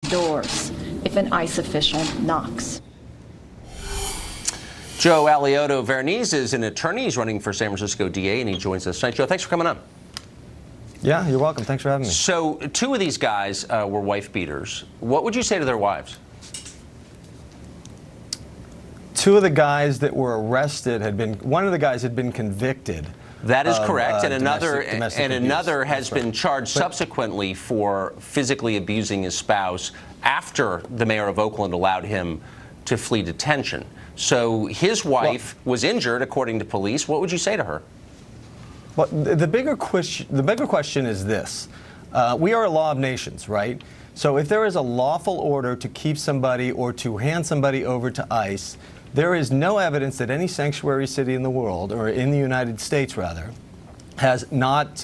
doors if an ICE official knocks. Joe Alioto Veronese is an attorney. He's running for San Francisco DA, and he joins us tonight. Joe, thanks for coming on. Yeah, you're welcome. Thanks for having me. So, two of these guys were wife beaters. What would you say to their wives? Two of the guys that were arrested one of the guys had been convicted. That is correct, and domestic another abuse. has been charged subsequently for physically abusing his spouse after the mayor of Oakland allowed him to flee detention. So his wife was injured, according to police. What would you say to her? Well, the bigger question is this: we are a law of nations, right? So if there is a lawful order to keep somebody or to hand somebody over to ICE, there is no evidence that any sanctuary city in the world, or in the United States rather, has not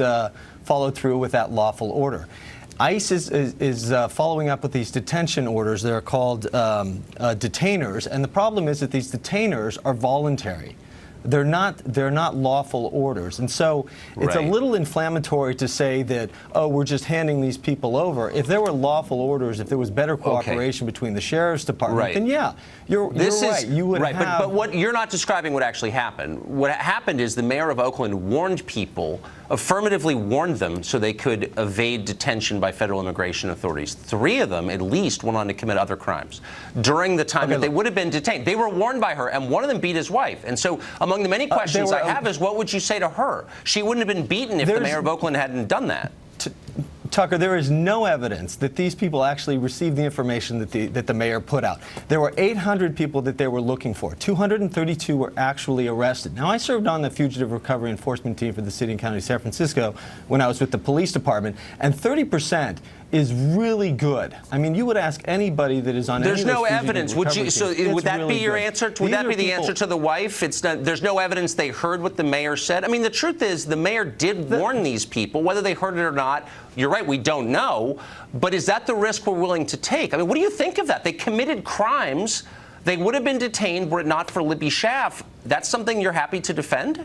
followed through with that lawful order. ICE is following up with these detention orders. They're called detainers, and the problem is that these detainers are voluntary. They're not lawful orders, and so it's a little inflammatory to say that, oh, we're just handing these people over. If there were lawful orders, if there was better cooperation between the sheriff's department, then yeah, you're right. You would have. But what you're not describing what actually happened. What happened is the mayor of Oakland warned people, affirmatively warned them, so they could evade detention by federal immigration authorities. 3 of them, at least, went on to commit other crimes during the time that they would have been detained. They were warned by her, and one of them beat his wife. And so, among the many questions I have is, what would you say to her? She wouldn't have been beaten if the mayor of Oakland hadn't done that. Tucker, there is no evidence that these people actually received the information that the mayor put out. There were 800 people that they were looking for. 232 were actually arrested. Now, I served on the Fugitive Recovery Enforcement team for the City and County of San Francisco when I was with the police department, and 30% is really good. I mean, you would ask anybody that is on any of those no evidence. Would you? So would that really be your answer? Would that be the answer to the wife? It's not. There's no evidence they heard what the mayor said. I mean, the truth is, the mayor did warn these people, whether they heard it or not. You're right. We don't know. But is that the risk we're willing to take? I mean, what do you think of that? They committed crimes. They would have been detained were it not for Libby Schaaf. That's something you're happy to defend?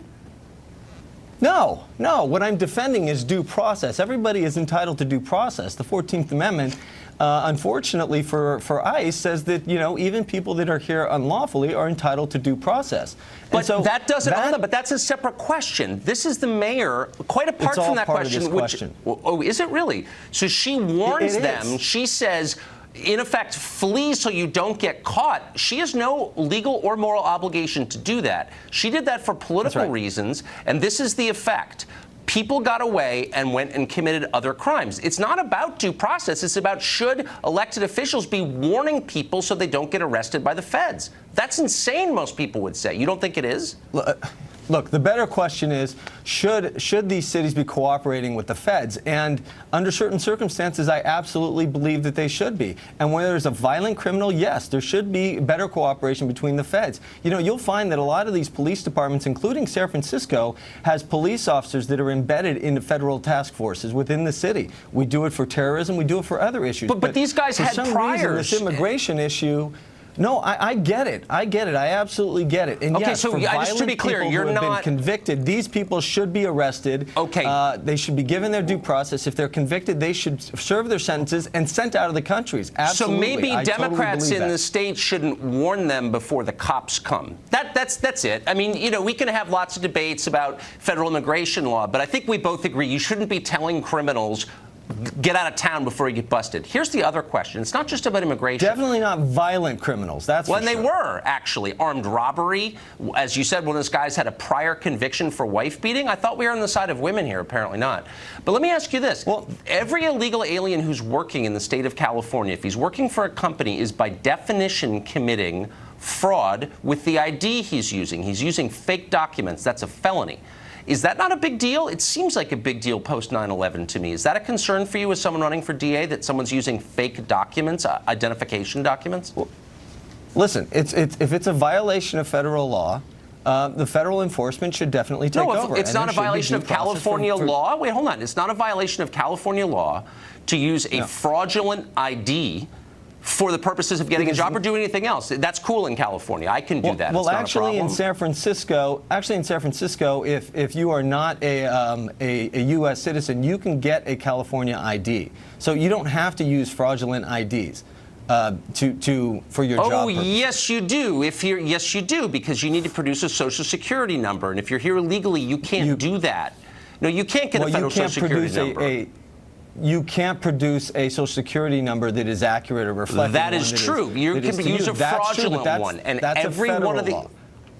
No. What I'm defending is due process. Everybody is entitled to due process. The 14th Amendment, unfortunately for ICE, says that, you know, even people that are here unlawfully are entitled to due process. But so that doesn't. But that's a separate question. This is the mayor, quite apart from that question. Oh, is it really? So she warns them. She says, in effect, flee so you don't get caught. She has no legal or moral obligation to do that. She did that for political reasons, and this is the effect. People got away and went and committed other crimes. It's not about due process. It's about, should elected officials be warning people so they don't get arrested by the feds? That's insane, most people would say. You don't think it is? Look, the better question is, should these cities be cooperating with the feds? And under certain circumstances, I absolutely believe that they should be. And when there's a violent criminal, yes, there should be better cooperation between the feds. You know, you'll find that a lot of these police departments, including San Francisco, has police officers that are embedded in federal task forces within the city. We do it for terrorism. We do it for other issues. But these guys had priors. For some reason, this immigration issue. No, I get it. I absolutely get it. And yes, so just to be clear, you're not been convicted. These people should be arrested. Okay. They should be given their due process. If they're convicted, they should serve their sentences and sent out of the countries. Absolutely. So maybe Democrats in the state shouldn't warn them before the cops come. That's it. I mean, you know, we can have lots of debates about federal immigration law, but I think we both agree you shouldn't be telling criminals, get out of town before you get busted. Here's the other question. It's not just about immigration. Definitely not violent criminals. That's for sure. They were, actually. Armed robbery. As you said, one of those guys had a prior conviction for wife beating. I thought we were on the side of women here. Apparently not. But let me ask you this. Well, every illegal alien who's working in the state of California, if he's working for a company, is by definition committing fraud with the ID he's using. He's using fake documents. That's a felony. Is that not a big deal? It seems like a big deal post 9/11 to me. Is that a concern for you as someone running for DA, that someone's using fake documents, identification documents? Well, listen, if it's a violation of federal law, the federal enforcement should definitely take over. It's not a violation of California law. Wait, hold on. It's not a violation of California law to use a fraudulent ID for the purposes of getting a job or doing anything else. That's cool in California. I can do that. Well, it's not actually, a problem. in San Francisco, if you are not a U.S. citizen, you can get a California ID. So you don't have to use fraudulent IDs. For your job purposes. Yes, you do. Yes, you do, because you need to produce a Social Security number, and if you're here illegally, you can't do that. No, you can't get a federal Social Security number. You can't produce a Social Security number that is accurate or reflective. That is true. You can use a fraudulent one, and every one of the.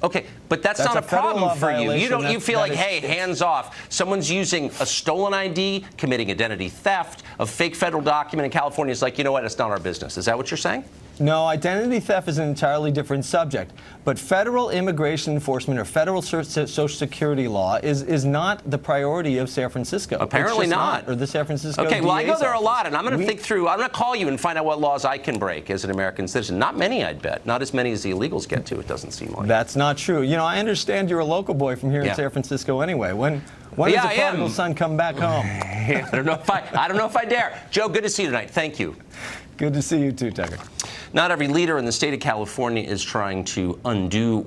Okay, but that's not a problem for you. You feel like, hey, hands off. Someone's using a stolen ID, committing identity theft, a fake federal document in California. Is like, you know what? It's not our business. Is that what you're saying? No, identity theft is an entirely different subject. But federal immigration enforcement or federal Social Security law is not the priority of San Francisco. Apparently not. Or the San Francisco Okay, well, I go there office. a lot, and I'm going to think through. I'm going to call you and find out what laws I can break as an American citizen. Not many, I'd bet. Not as many as the illegals get to, it doesn't seem like. That's not true. You know, I understand you're a local boy from here in San Francisco anyway. When does the prodigal son come back home? I don't know if I dare. Joe, good to see you tonight. Thank you. Good to see you too, Tucker. Not every leader in the state of California is trying to undo